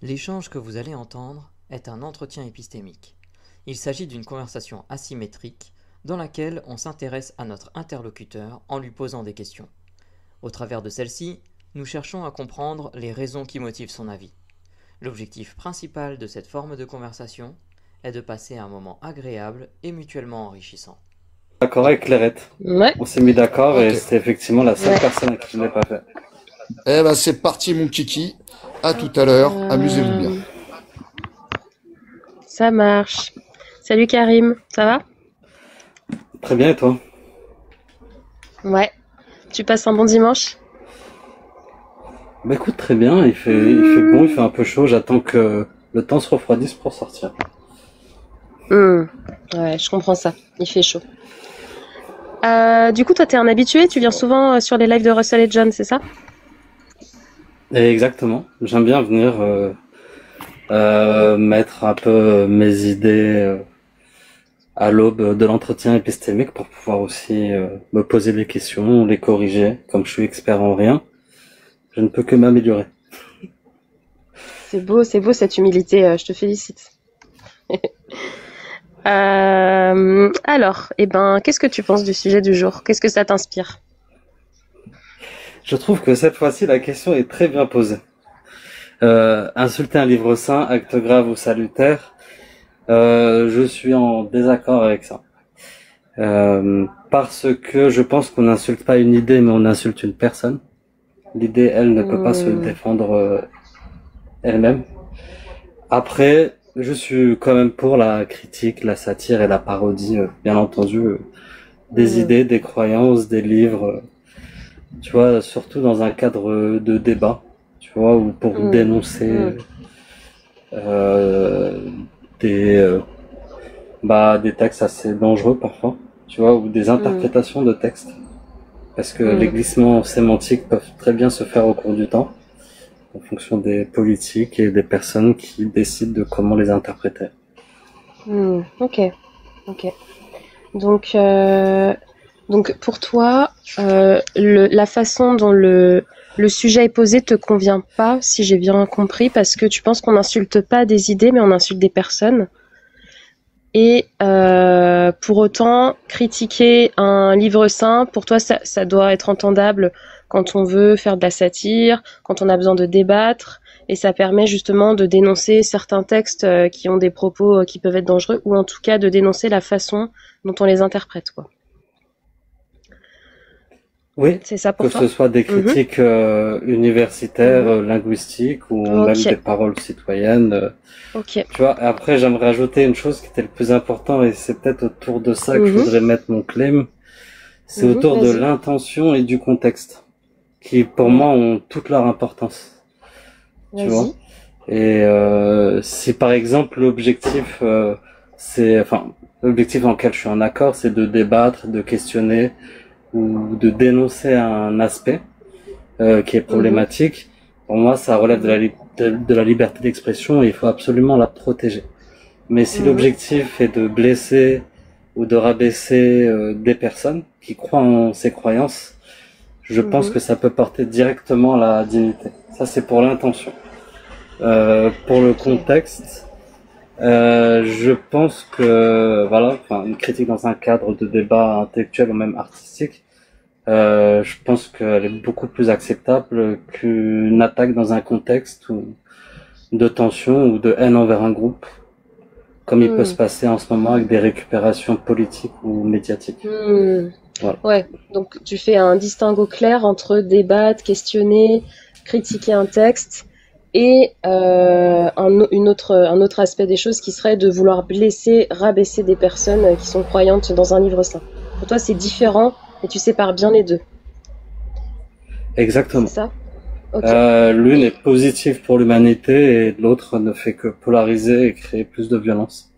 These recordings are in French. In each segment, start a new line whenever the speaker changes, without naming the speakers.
L'échange que vous allez entendre est un entretien épistémique. Il s'agit d'une conversation asymétrique dans laquelle on s'intéresse à notre interlocuteur en lui posant des questions. Au travers de celle-ci, nous cherchons à comprendre les raisons qui motivent son avis. L'objectif principal de cette forme de conversation est de passer un moment agréable et mutuellement enrichissant.
D'accord avec Clairette.
Ouais,
On s'est mis d'accord et
ok.
c'était effectivement la seule
Ouais.
personne à qui je ne l'ai pas fait.
Eh ben c'est parti mon kiki. À tout à l'heure. Amusez-vous bien.
Ça marche. Salut Karim, ça va?
Très bien, et toi?
Ouais. Tu passes un bon dimanche?
Bah écoute, très bien, il fait bon, il fait un peu chaud, j'attends que le temps se refroidisse pour sortir.
Ouais, je comprends ça. Il fait chaud. Du coup, toi, t'es un habitué, tu viens souvent sur les lives de Russell et John, c'est ça?
Et exactement, j'aime bien venir mettre un peu mes idées à l'aube de l'entretien épistémique pour pouvoir aussi me poser des questions, les corriger. Comme je suis expert en rien, je ne peux que m'améliorer.
C'est beau cette humilité, je te félicite. Alors, qu'est-ce que tu penses du sujet du jour? Qu'est-ce que ça t'inspire?
Je trouve que cette fois-ci, la question est très bien posée. Insulter un livre saint, acte grave ou salutaire, je suis en désaccord avec ça. Parce que je pense qu'on n'insulte pas une idée, mais on insulte une personne. L'idée, elle, ne peut pas se défendre elle-même. Après, je suis quand même pour la critique, la satire et la parodie, bien entendu, des idées, des croyances, des livres, tu vois, surtout dans un cadre de débat, tu vois, ou pour dénoncer des des textes assez dangereux parfois, tu vois, ou des interprétations de textes. Parce que les glissements sémantiques peuvent très bien se faire au cours du temps, en fonction des politiques et des personnes qui décident de comment les interpréter.
Ok. Donc, pour toi, la façon dont le sujet est posé te convient pas, si j'ai bien compris, parce que tu penses qu'on n'insulte pas des idées, mais on insulte des personnes. Et pour autant, critiquer un livre saint, pour toi, ça doit être entendable quand on veut faire de la satire, quand on a besoin de débattre, et ça permet justement de dénoncer certains textes qui ont des propos qui peuvent être dangereux, ou en tout cas de dénoncer la façon dont on les interprète, quoi.
Oui,
C'est ça pour
que
toi?
ce soit des critiques universitaires, linguistiques, ou même
Ok,
des paroles citoyennes.
ok.
Tu vois, après, j'aimerais ajouter une chose qui était le plus important, et c'est peut-être autour de ça que je voudrais mettre mon claim. C'est autour de
Vas-y.
l'intention et du contexte, qui pour moi ont toute leur importance. Tu vois.
Vas-y.
Et si par exemple l'objectif, l'objectif en lequel je suis en accord, c'est de débattre, de questionner ou de dénoncer un aspect qui est problématique, pour moi ça relève de la liberté d'expression et il faut absolument la protéger. Mais si l'objectif est de blesser ou de rabaisser des personnes qui croient en ces croyances, je pense que ça peut porter directement à la dignité. Ça c'est pour l'intention. Pour le contexte, je pense que une critique dans un cadre de débat intellectuel ou même artistique, je pense qu'elle est beaucoup plus acceptable qu'une attaque dans un contexte de tension ou de haine envers un groupe, comme il peut se passer en ce moment avec des récupérations politiques ou médiatiques. Voilà.
Ouais, donc tu fais un distinguo clair entre débattre, questionner, critiquer un texte et un autre aspect des choses qui serait de vouloir blesser, rabaisser des personnes qui sont croyantes dans un livre saint. Pour toi, c'est différent et tu sépares bien les deux.
Exactement.
C'est ça? Ok.
L'une est positive pour l'humanité et l'autre ne fait que polariser et créer plus de violence.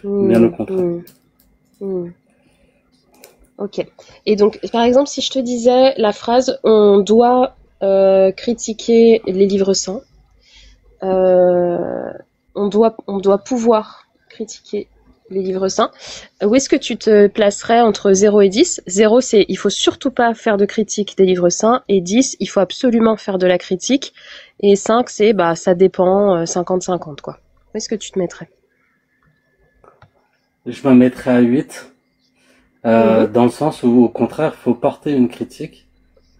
Bien au contraire.
Ok. Et donc, par exemple, si je te disais la phrase on doit critiquer les livres saints, on doit pouvoir critiquer les livres saints. Où est-ce que tu te placerais entre 0 et 10? 0, c'est il faut surtout pas faire de critique des livres saints, et 10, il faut absolument faire de la critique, et 5, c'est ça dépend, 50-50 quoi. Où est-ce que tu te mettrais?
Je me mettrais à 8,
Mhm.
dans le sens où, au contraire, il faut porter une critique.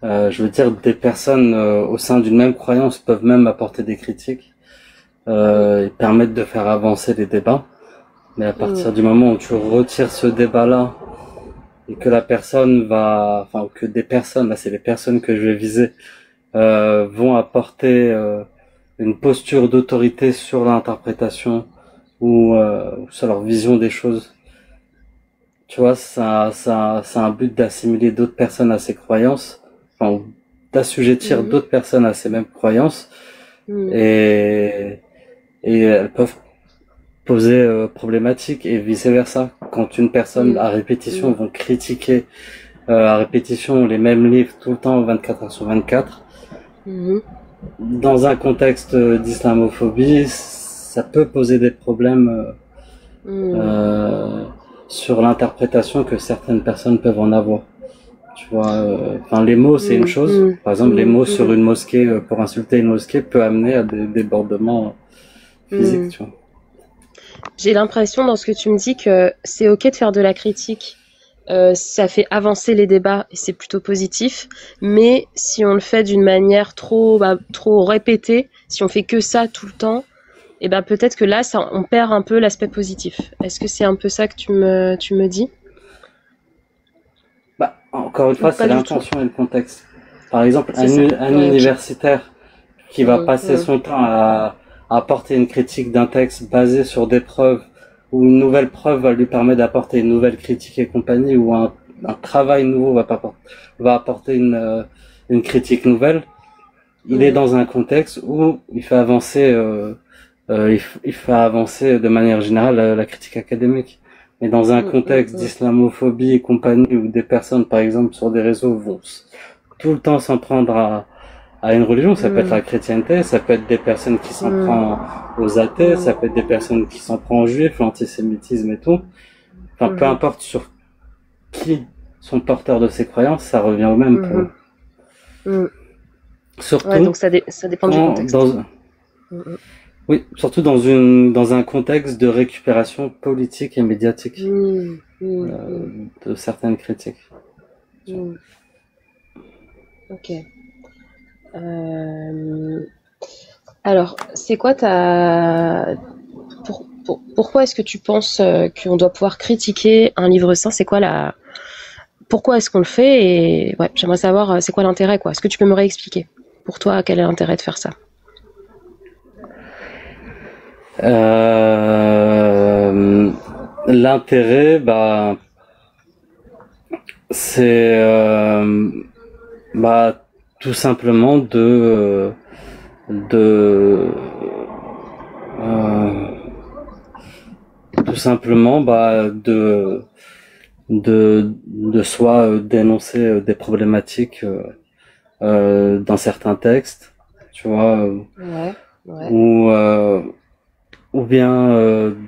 Je veux dire, des personnes au sein d'une même croyance peuvent même apporter des critiques et permettre de faire avancer les débats. Mais à
Mhm.
partir du moment où tu retires ce débat-là et que la personne enfin que des personnes, là c'est les personnes que je vais viser, vont apporter une posture d'autorité sur l'interprétation ou sur leur vision des choses. Tu vois, ça a un but d'assimiler d'autres personnes à ces croyances, enfin, d'assujettir
Mhm.
d'autres personnes à ces mêmes croyances,
Mhm.
et, et elles peuvent poser problématique et vice versa. Quand une personne à répétition
Mhm.
vont critiquer à répétition les mêmes livres tout le temps 24 heures sur 24,
Mhm.
dans un contexte d'islamophobie, ça peut poser des problèmes
Mhm.
euh, sur l'interprétation que certaines personnes peuvent en avoir. Tu vois, enfin les mots c'est une
Mhm.
chose.
Mhm.
Par exemple, les
Mhm.
mots sur
Mhm.
une mosquée pour insulter une mosquée peut amener à des débordements physiques.
Mhm.
Tu vois.
J'ai l'impression dans ce que tu me dis que c'est ok de faire de la critique, ça fait avancer les débats et c'est plutôt positif. Mais si on le fait d'une manière trop répétée, si on fait que ça tout le temps, et ben peut-être que là, on perd un peu l'aspect positif. Est-ce que c'est un peu ça que tu me dis?
Bah, encore une
Ou
fois,
pas
c'est
du tout?
l'intention et le contexte. Par exemple,
C'est ça.
un
Ouais, ok.
universitaire qui va
Mhm,
passer
mhm,
son temps à apporter une critique d'un texte basé sur des preuves, ou une nouvelle preuve va lui permettre d'apporter une nouvelle critique et compagnie, ou un travail nouveau va apporter une critique nouvelle. Il est
mhm,
dans un contexte où il fait avancer, il fait avancer de manière générale la critique académique. Mais dans un
mhm, mhm,
contexte
mhm,
d'islamophobie et compagnie, où des personnes, par exemple, sur des réseaux vont tout le temps s'en prendre à une religion, ça peut être la chrétienté, ça peut être des personnes qui s'en
mhm,
prennent aux athées, ça peut être des personnes qui s'en prennent aux juifs, l'antisémitisme et tout. Enfin, peu
mhm,
importe sur qui sont porteurs de ces croyances, ça revient au même pour eux.
mhm, mhm. Ouais,
Surtout
donc ça dépend du
quand
contexte.
dans,
Mhm,
oui, surtout dans un contexte de récupération politique et médiatique
mhm, mhm, mhm,
de certaines critiques.
mhm. Ok. Euh, alors, c'est quoi pourquoi est-ce que tu penses qu'on doit pouvoir critiquer un livre saint? C'est quoi pourquoi est-ce qu'on le fait? Et ouais, j'aimerais savoir c'est quoi l'intérêt, quoi. Est-ce que tu peux me réexpliquer? Pour toi, quel est l'intérêt de faire ça?
Euh, L'intérêt, c'est tout simplement de euh, tout simplement de soit dénoncer des problématiques dans certains textes, tu vois,
Ouais, ouais.
ou ou bien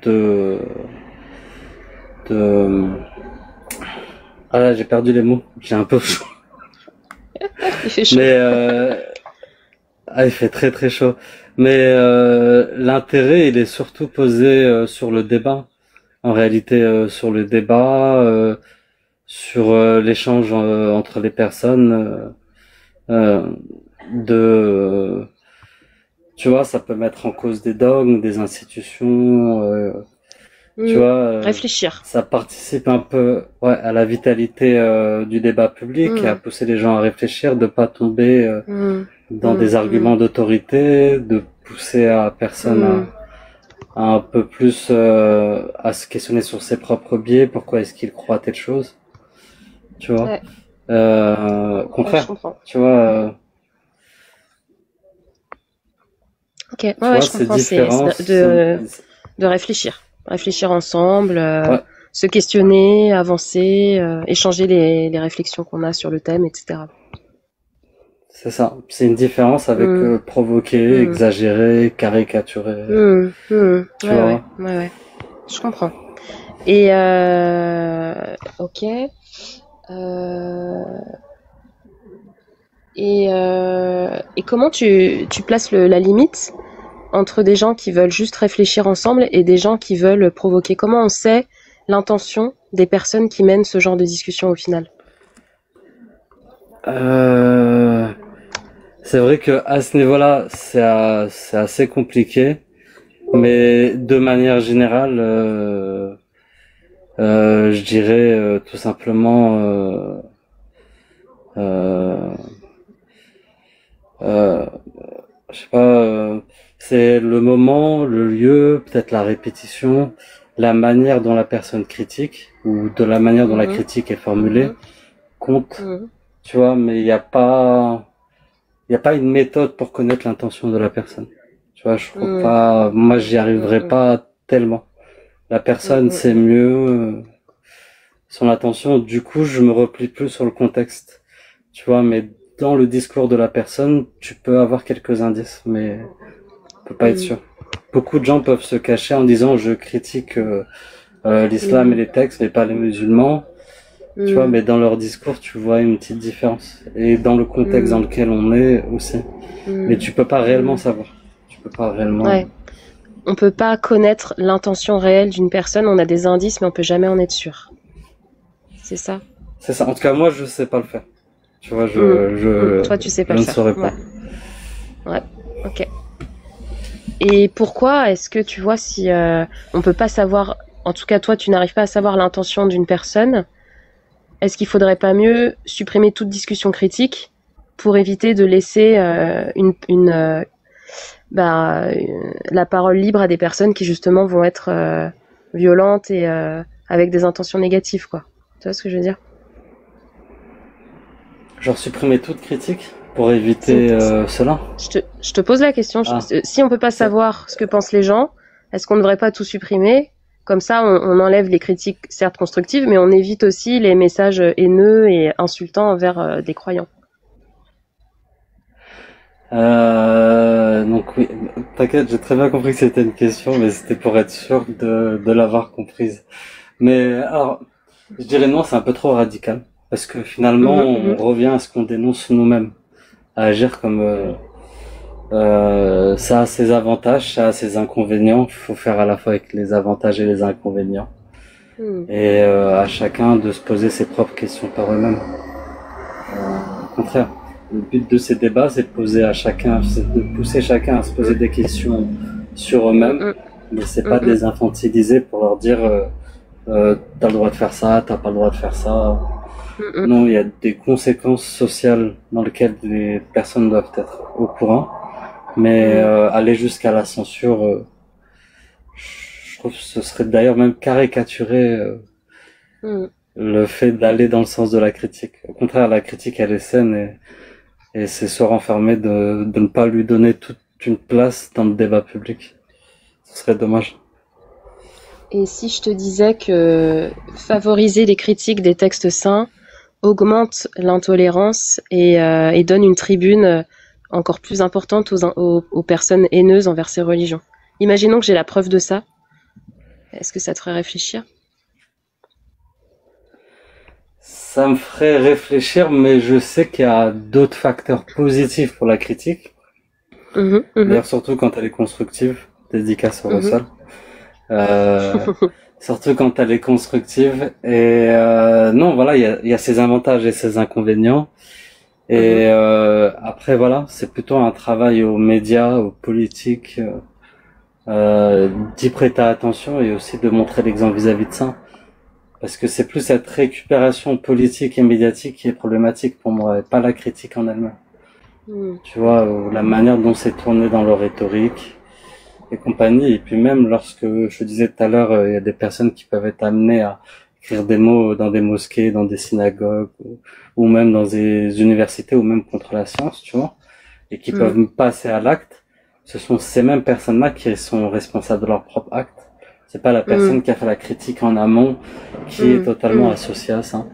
de ah là j'ai perdu les mots, j'ai un peu
Il fait chaud.
mais il fait très très chaud. Mais l'intérêt, il est surtout posé sur le débat. En réalité, sur le débat, sur l'échange entre les personnes, de, tu vois, ça peut mettre en cause des dogmes, des institutions. Tu
Hmm.
vois,
Réfléchir.
ça participe un peu, ouais, à la vitalité du débat public et à
Hmm.
pousser les gens à réfléchir, de pas tomber
Hmm.
dans
Hmm.
des
Hmm.
arguments d'autorité, de pousser à personne
Hmm.
à un peu plus à se questionner sur ses propres biais, pourquoi est-ce qu'il croit à telle chose, tu vois.
Ouais,
Au
ouais, je
contraire,
comprends.
tu vois,
Ok, ouais,
tu
ouais,
vois,
je
c'est
comprends. C'est
différent.
de réfléchir. Réfléchir ensemble,
Ouais,
se questionner, avancer, échanger les réflexions qu'on a sur le thème, etc.
c'est ça. C'est une différence avec
Hmm.
provoquer,
Hmm.
exagérer, caricaturer,
Hmm. Hmm.
tu
Ouais, ouais,
vois.
ouais, ouais. Je comprends. Et ok. Euh, et comment tu places la limite entre des gens qui veulent juste réfléchir ensemble et des gens qui veulent provoquer? Comment on sait l'intention des personnes qui mènent ce genre de discussion au final?
Euh, c'est vrai que à ce niveau-là, c'est assez compliqué, mais de manière générale, je dirais tout simplement, euh, euh, je sais pas, c'est le moment, le lieu, peut-être la répétition, la manière dont la personne critique ou de la manière dont la
Mhm,
critique est formulée
mhm,
compte,
mhm,
tu vois, mais il y a pas une méthode pour connaître l'intention de la personne. Tu vois, je trouve
mhm,
pas, moi j'y arriverai
mhm,
pas tellement. La
mhm,
personne sait
mhm,
mieux son attention, du coup je me replie plus sur le contexte. Tu vois, mais dans le discours de la personne, tu peux avoir quelques indices, mais on peut pas être
mhm,
sûr. Beaucoup de gens peuvent se cacher en disant je critique l'islam et
mhm,
les textes, mais pas les musulmans. Tu vois,
mhm,
mais dans leur discours, tu vois une petite différence. Et dans le contexte dans
mhm,
lequel on est aussi. Mais
mhm,
tu peux pas réellement
mhm.
savoir. Tu peux pas réellement.
Ouais. On peut pas connaître l'intention réelle d'une personne, on a des indices, mais on peut jamais en être sûr. C'est ça?
C'est ça. En tout cas, moi, je sais pas le faire. Tu vois,
Mhm, mhm. Toi, tu sais pas
je
le
ne
faire.
saurais
Ouais,
pas.
ouais, ok. Et pourquoi est-ce que tu vois si on peut pas savoir, en tout cas toi, tu n'arrives pas à savoir l'intention d'une personne, est-ce qu'il faudrait pas mieux supprimer toute discussion critique pour éviter de laisser la parole libre à des personnes qui justement vont être violentes et avec des intentions négatives, quoi. Tu vois ce que je veux dire?
Genre supprimer toute critique pour
Si on
éviter
peut-
cela.
je te pose la question.
Ah,
Si on peut pas
c'est-
savoir ce que pensent les gens, est-ce qu'on ne devrait pas tout supprimer? Comme ça, on enlève les critiques, certes constructives, mais on évite aussi les messages haineux et insultants envers des croyants.
donc oui, t'inquiète, j'ai très bien compris que c'était une question, mais c'était pour être sûr de l'avoir comprise. Mais alors, je dirais non, c'est un peu trop radical. Parce que finalement,
Mhm,
on
mhm,
revient à ce qu'on dénonce nous-mêmes. À agir comme ça a ses avantages, ça a ses inconvénients. Il faut faire à la fois avec les avantages et les inconvénients.
mhm,
Et à chacun de se poser ses propres questions par eux-mêmes. Au contraire, le but de ces débats, c'est de poser à chacun, c'est de pousser chacun à se poser des questions sur eux-mêmes.
mhm,
Mais c'est pas de
mhm,
les infantiliser pour leur dire t'as le droit de faire ça, t'as pas le droit de faire ça.
mhm,
Non, il y a des conséquences sociales dans lesquelles les personnes doivent être au courant. Mais
mhm,
aller jusqu'à la censure, je trouve que ce serait d'ailleurs même caricaturer
mhm.
le fait d'aller dans le sens de la critique. Au contraire, la critique, elle est saine et c'est se renfermer de ne pas lui donner toute une place dans le débat public. Ce serait dommage.
Et si je te disais que favoriser les critiques des textes saints augmente l'intolérance et donne une tribune encore plus importante aux personnes haineuses envers ces religions. Imaginons que j'ai la preuve de ça. Est-ce que ça te ferait réfléchir?
Ça me ferait réfléchir, mais je sais qu'il y a d'autres facteurs positifs pour la critique.
Mhm, mhm,
D'ailleurs, surtout quand elle est constructive. Dédicace au
mhm,
Russell. Euh, surtout quand elle est constructive. Et non, voilà, il y a ses avantages et ses inconvénients.
mhm,
Et après, voilà, c'est plutôt un travail aux médias, aux politiques, d'y prêter attention et aussi de montrer l'exemple vis-à-vis de ça. Parce que c'est plus cette récupération politique et médiatique qui est problématique pour moi, et pas la critique en elle-même.
mhm,
Tu vois, la manière dont c'est tourné dans leur rhétorique et compagnie. Et puis même lorsque, je te disais tout à l'heure, il y a des personnes qui peuvent être amenées à écrire des mots dans des mosquées, dans des synagogues, ou même dans des universités, ou même contre la science, tu vois, et qui
mhm,
peuvent passer à l'acte. Ce sont ces mêmes personnes-là qui sont responsables de leur propre acte. C'est pas la
mhm,
personne qui a fait la critique en amont qui est
mhm,
totalement
mhm,
associée à ça.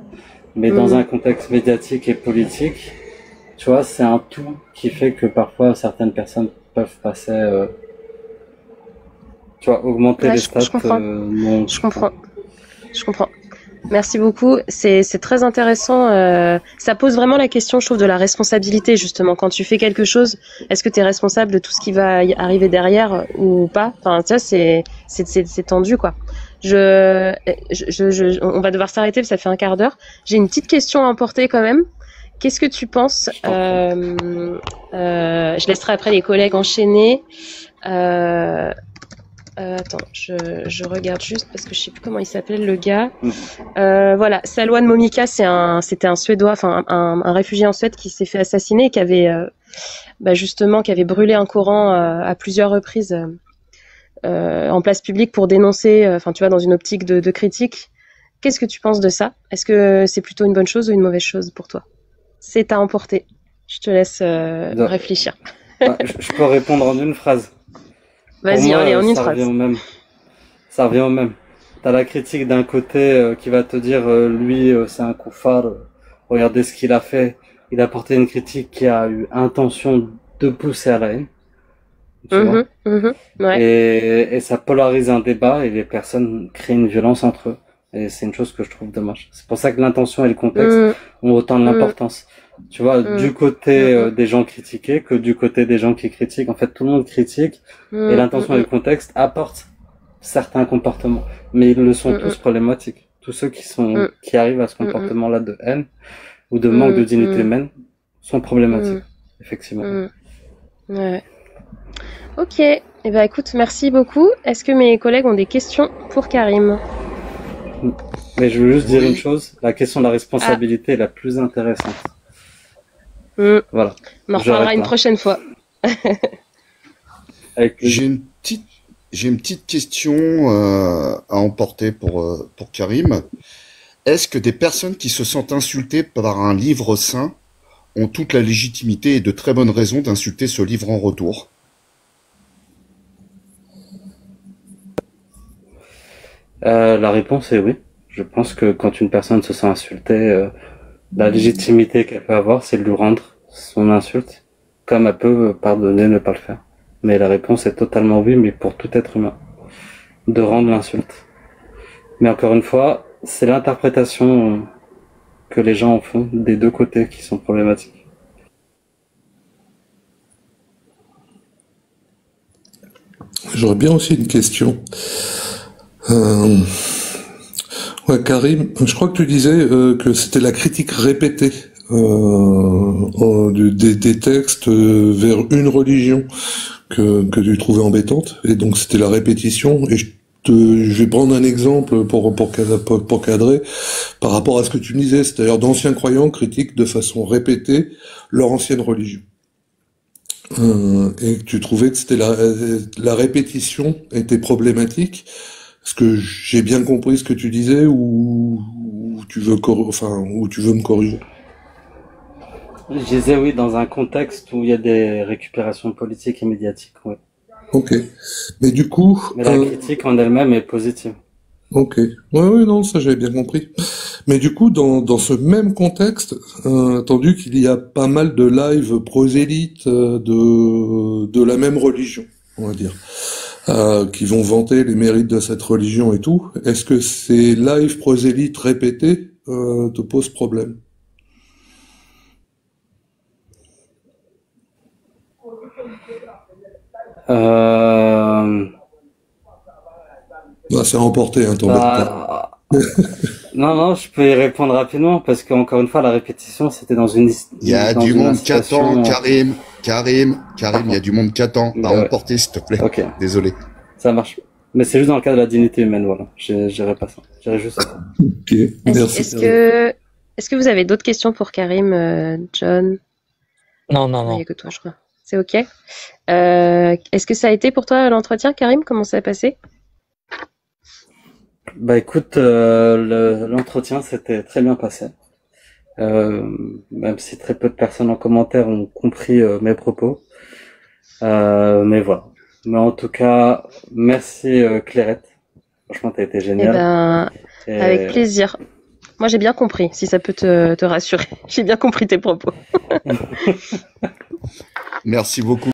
Mais dans un
mhm.
contexte médiatique et politique, tu vois, c'est un tout qui fait que parfois certaines personnes peuvent passer, tu vois, augmenter
Ouais,
les
je
stats
comprends.
non,
Je comprends. Je comprends. Merci beaucoup. C'est très intéressant. Ça pose vraiment la question, je trouve, de la responsabilité, justement. Quand tu fais quelque chose, est-ce que tu es responsable de tout ce qui va y arriver derrière ou pas? Enfin, ça, c'est tendu, quoi. On va devoir s'arrêter, parce que ça fait un quart d'heure. J'ai une petite question à emporter quand même. Qu'est-ce que tu penses? Je laisserai après les collègues enchaîner. Attends, je regarde juste parce que je sais plus comment il s'appelle le gars. Voilà, Salwan Momika, c'était un Suédois, enfin un réfugié en Suède qui s'est fait assassiner et qui avait justement qui avait brûlé un Coran à plusieurs reprises en place publique pour dénoncer, enfin tu vois, dans une optique de critique. Qu'est-ce que tu penses de ça? Est-ce que c'est plutôt une bonne chose ou une mauvaise chose pour toi? C'est à emporter. Je te laisse réfléchir.
Je peux répondre en une phrase.
Vas-y, allez, en une phrase.
Ça revient au même. T'as la critique d'un côté qui va te dire lui c'est un koufar, regardez ce qu'il a fait. Il a porté une critique qui a eu intention de pousser à la haine. Tu vois
ouais.
Et ça polarise un débat et les personnes créent une violence entre eux. Et c'est une chose que je trouve dommage. C'est pour ça que l'intention et le contexte ont autant de l'importance. Tu vois, du côté des gens critiqués que du côté des gens qui critiquent. En fait, tout le monde critique et l'intention et le contexte apportent certains comportements. Mais ils le sont tous problématiques. Tous ceux qui arrivent à ce comportement-là de haine ou de manque de dignité humaine sont problématiques. Effectivement.
Ouais. Ok. Eh ben, écoute, merci beaucoup. Est-ce que mes collègues ont des questions pour Karim?
Mais je veux juste dire une chose. La question de la responsabilité est la plus intéressante. Voilà.
On en reparlera une prochaine fois.
J'ai une petite question à emporter pour Karim. Est-ce que des personnes qui se sentent insultées par un livre saint ont toute la légitimité et de très bonnes raisons d'insulter ce livre en retour?
La réponse est oui. Je pense que quand une personne se sent insultée, la légitimité qu'elle peut avoir, c'est de lui rendre son insulte, comme elle peut pardonner, ne pas le faire. Mais la réponse est totalement oui, mais pour tout être humain, de rendre l'insulte. Mais encore une fois, c'est l'interprétation que les gens en font des deux côtés qui sont problématiques.
J'aurais bien aussi une question. Ouais, Karim, je crois que tu disais que c'était la critique répétée des textes vers une religion que tu trouvais embêtante, et donc c'était la répétition. Et je vais prendre un exemple pour cadrer par rapport à ce que tu me disais, c'est-à-dire d'anciens croyants critiquent de façon répétée leur ancienne religion. Et que tu trouvais que c'était la répétition était problématique. Est-ce que j'ai bien compris ce que tu disais ou tu veux me corriger?
Je disais oui, dans un contexte où il y a des récupérations politiques et médiatiques, oui.
Ok. Mais du coup...
Mais la critique en elle-même est positive.
Ok. Ouais, non, ça j'avais bien compris. Mais du coup, dans ce même contexte, attendu qu'il y a pas mal de lives prosélytes de la même religion, on va dire, qui vont vanter les mérites de cette religion et tout, est-ce que ces lives prosélytes répétés te posent problème? C'est emporté, hein, t'embête pas.
Non, je peux y répondre rapidement parce qu'encore une fois, la répétition, c'était dans une.
Il y a du monde qui attend, Karim, il y a du monde qui attend. À emporter, s'il te plaît.
Ok.
Désolé.
Ça marche. Mais c'est juste dans le cas de la dignité humaine, voilà. J'irai pas ça. J'irai juste ça.
Ok, merci.
Est-ce que vous avez d'autres questions pour Karim, John?
Non.
Il n'y a que toi, je crois. C'est ok. Est-ce que ça a été pour toi l'entretien, Karim? Comment ça a passé?
Bah écoute, l'entretien s'était très bien passé. Même si très peu de personnes en commentaire ont compris mes propos. Mais voilà. Mais en tout cas, merci Clairette. Franchement, t'as été génial.
Avec plaisir. Moi, j'ai bien compris, si ça peut te rassurer. J'ai bien compris tes propos.
Merci beaucoup.